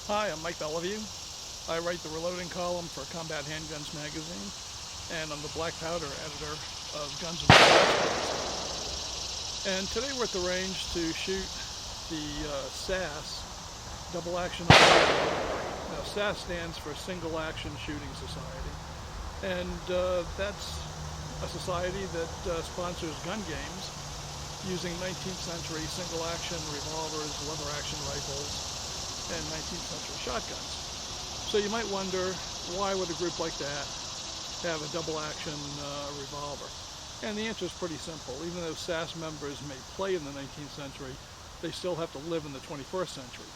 Hi, I'm Mike Bellevue. I write the reloading column for Combat Handguns magazine, and I'm the black powder editor of Guns and Bullets. And today we're at the range to shoot the SASS Double-Action Revolver. Now, SASS stands for Single Action Shooting Society, and that's a society that sponsors gun games using 19th century single-action revolvers, lever-action rifles, and 19th century shotguns. So you might wonder, why would a group like that have a double-action revolver? And the answer is pretty simple. Even though SASS members may play in the 19th century, they still have to live in the 21st century.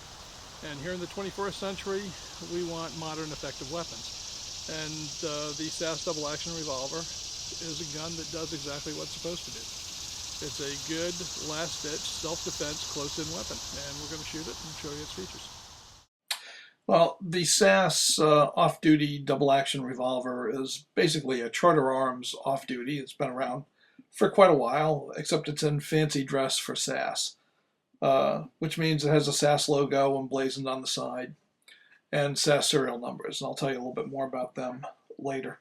And here in the 21st century, we want modern, effective weapons. And the SASS double-action revolver is a gun that does exactly what it's supposed to do. It's a good, last-ditch, self-defense, close-in weapon. And we're going to shoot it and show you its features. Well, the SASS off-duty double-action revolver is basically a Charter Arms off-duty. It's been around for quite a while, except it's in fancy dress for SASS, which means it has a SASS logo emblazoned on the side and SASS serial numbers. And I'll tell you a little bit more about them later.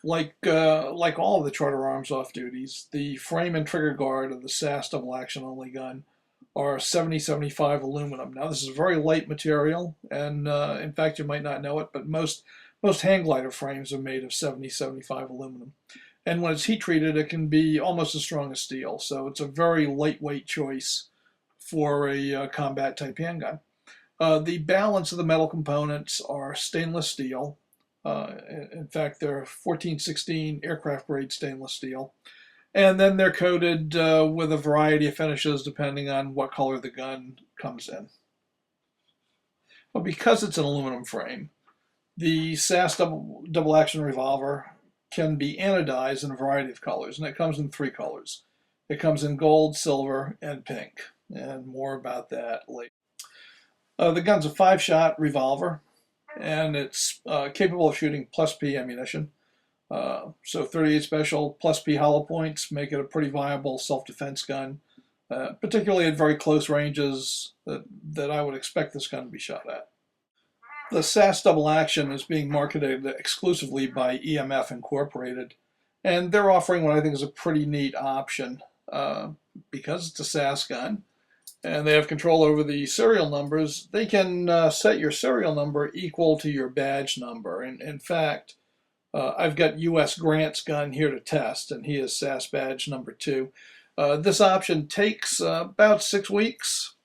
Like all of the Charter Arms off-duties, the frame and trigger guard of the SASS double-action only gun are 70-75 aluminum. Now, this is a very light material, and in fact, you might not know it, but most hang glider frames are made of 70-75 aluminum. And when it's heat treated, it can be almost as strong as steel. So it's a very lightweight choice for a combat type handgun. The balance of the metal components are stainless steel. In fact, they're 1416 aircraft grade stainless steel. And then they're coated with a variety of finishes depending on what color the gun comes in. But because it's an aluminum frame, the SASS double-action revolver can be anodized in a variety of colors, and it comes in 3 colors. It comes in gold, silver, and pink, and more about that later. The gun's a 5-shot revolver, and it's capable of shooting plus P ammunition. So 38 special plus P hollow points make it a pretty viable self-defense gun, particularly at very close ranges that I would expect this gun to be shot at. The SASS double action is being marketed exclusively by E.M.F. Incorporated, and they're offering what I think is a pretty neat option because it's a SASS gun and they have control over the serial numbers. They can set your serial number equal to your badge number. And in fact, I've got U.S. Grant's gun here to test, and he is SASS badge number 2. This option takes about 6 weeks,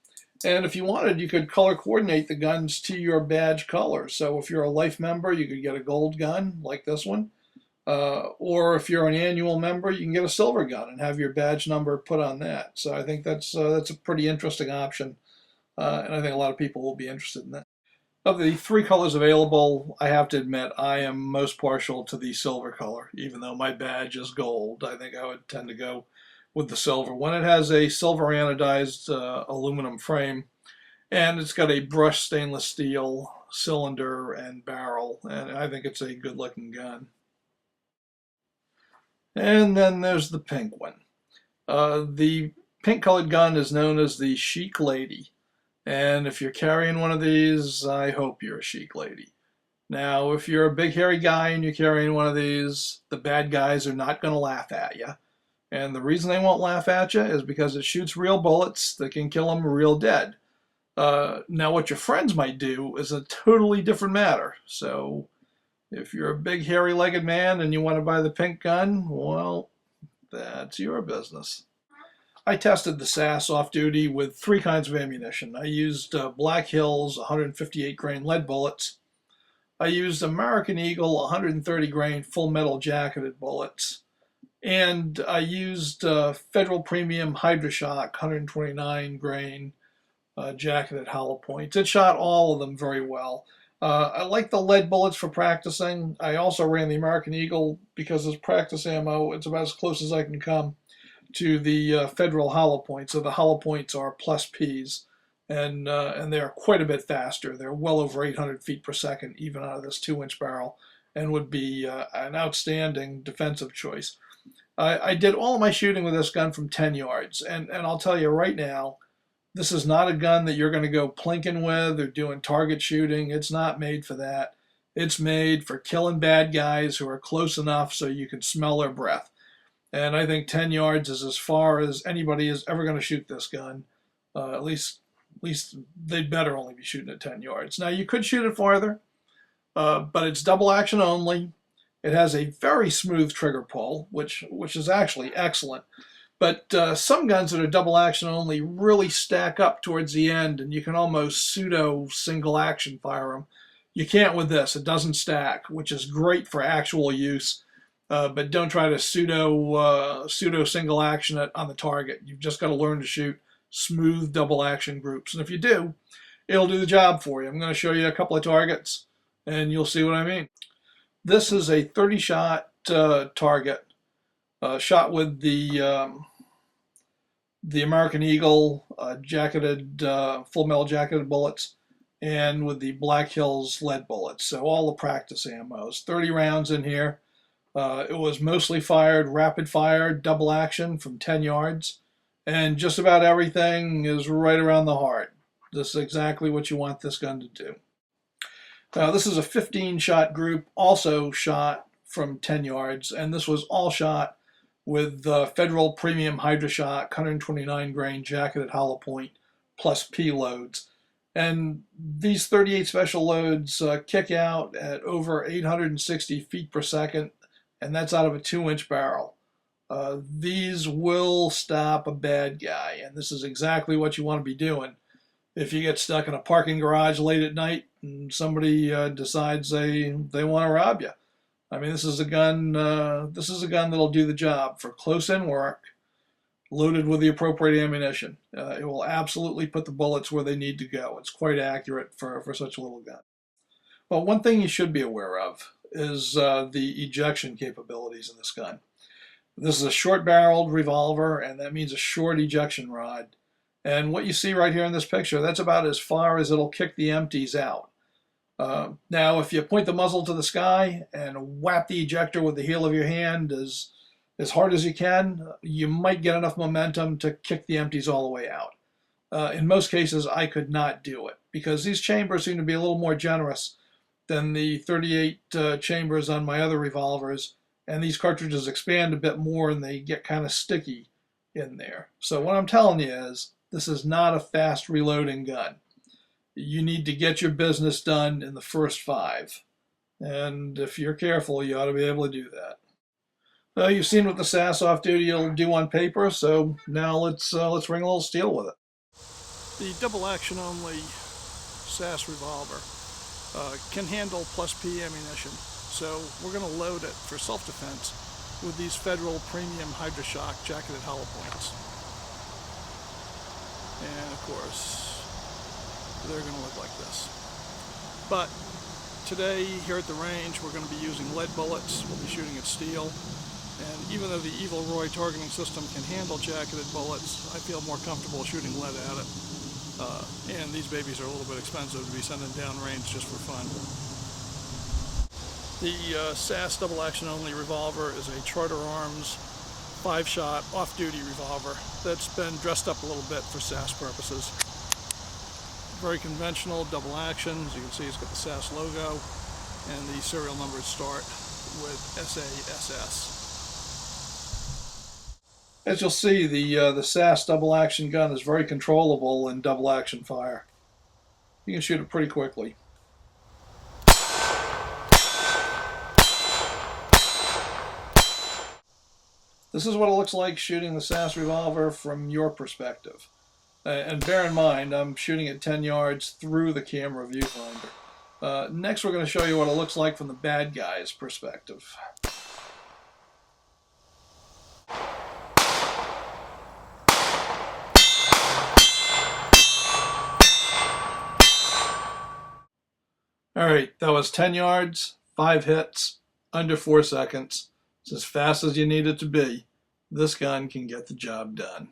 and if you wanted, you could color coordinate the guns to your badge color. So if you're a life member, you could get a gold gun like this one, or if you're an annual member, you can get a silver gun and have your badge number put on that. So I think that's a pretty interesting option, and I think a lot of people will be interested in that. Of the 3 colors available, I have to admit I am most partial to the silver color. Even though my badge is gold, I think I would tend to go with the silver. When it has a silver anodized aluminum frame, and it's got a brushed stainless steel cylinder and barrel, and I think it's a good looking gun. And then there's the pink one. The pink colored gun is known as the Chic Lady. And if you're carrying one of these, I hope you're a chic lady. Now, if you're a big hairy guy and you're carrying one of these, the bad guys are not going to laugh at you. And the reason they won't laugh at you is because it shoots real bullets that can kill them real dead. Now, what your friends might do is a totally different matter. So, if you're a big hairy-legged man and you want to buy the pink gun, well, that's your business. I tested the SASS off-duty with 3 kinds of ammunition. I used Black Hills 158 grain lead bullets. I used American Eagle 130 grain full metal jacketed bullets. And I used Federal Premium Hydra-Shock 129 grain jacketed hollow points. It shot all of them very well. I like the lead bullets for practicing. I also ran the American Eagle because as practice ammo, it's about as close as I can come to the Federal hollow points. So the hollow points are plus Ps, and they are quite a bit faster. They're well over 800 feet per second, even out of this 2-inch barrel, and would be an outstanding defensive choice. I did all of my shooting with this gun from 10 yards, and I'll tell you right now, This is not a gun that you're going to go plinking with or doing target shooting. It's not made for that. It's made for killing bad guys who are close enough so you can smell their breath. And I think 10 yards is as far as anybody is ever going to shoot this gun. At least they'd better only be shooting at 10 yards. Now, you could shoot it farther, but it's double action only. It has a very smooth trigger pull, which is actually excellent. But some guns that are double action only really stack up towards the end, and you can almost pseudo single action fire them. You can't with this. It doesn't stack, which is great for actual use. But don't try to pseudo single action it on the target. You've just got to learn to shoot smooth double action groups. And if you do, it'll do the job for you. I'm going to show you a couple of targets, and you'll see what I mean. This is a 30-shot target, shot with the American Eagle jacketed, full metal jacketed bullets, and with the Black Hills lead bullets. So all the practice ammos. 30 rounds in here. It was mostly fired, rapid fire, double action from 10 yards. And just about everything is right around the heart. This is exactly what you want this gun to do. Now, this is a 15-shot group, also shot from 10 yards. And this was all shot with Federal Premium Hydra-Shock 129 grain jacketed hollow point plus P loads. And these 38 special loads kick out at over 860 feet per second, and that's out of a 2-inch barrel. These will stop a bad guy, and this is exactly what you want to be doing if you get stuck in a parking garage late at night and somebody decides they want to rob you. I mean, this is a gun. This is a gun that'll do the job for close-in work, loaded with the appropriate ammunition. It will absolutely put the bullets where they need to go. It's quite accurate for such a little gun. Well, one thing you should be aware of is the ejection capabilities of this gun. This is a short-barreled revolver, and that means a short ejection rod. And what you see right here in this picture, that's about as far as it'll kick the empties out. Now, if you point the muzzle to the sky and whap the ejector with the heel of your hand as hard as you can, you might get enough momentum to kick the empties all the way out. In most cases, I could not do it because these chambers seem to be a little more generous than the 38 chambers on my other revolvers, and these cartridges expand a bit more and they get kind of sticky in there. So what I'm telling you is, this is not a fast reloading gun. You need to get your business done in the first 5. And if you're careful, you ought to be able to do that. Well, you've seen what the SASS off-duty will do on paper, so now let's ring a little steel with it. The double action only SASS revolver can handle plus P ammunition, so we're going to load it for self-defense with these Federal Premium Hydra-Shock jacketed hollow points. And of course, they're going to look like this. But today, here at the range, we're going to be using lead bullets. We'll be shooting at steel. And even though the Evil Roy targeting system can handle jacketed bullets, I feel more comfortable shooting lead at it. And these babies are a little bit expensive to be sending down range just for fun. The SASS double action only revolver is a Charter Arms 5-shot off-duty revolver that's been dressed up a little bit for SASS purposes. Very conventional, double action. As you can see, it's got the SASS logo, and the serial numbers start with SASS. As you'll see, the SASS double action gun is very controllable in double action fire. You can shoot it pretty quickly. This is what it looks like shooting the SASS revolver from your perspective. And bear in mind, I'm shooting at 10 yards through the camera viewfinder. Next, we're going to show you what it looks like from the bad guy's perspective. Alright, that was 10 yards, 5 hits, under 4 seconds. It's as fast as you need it to be. This gun can get the job done.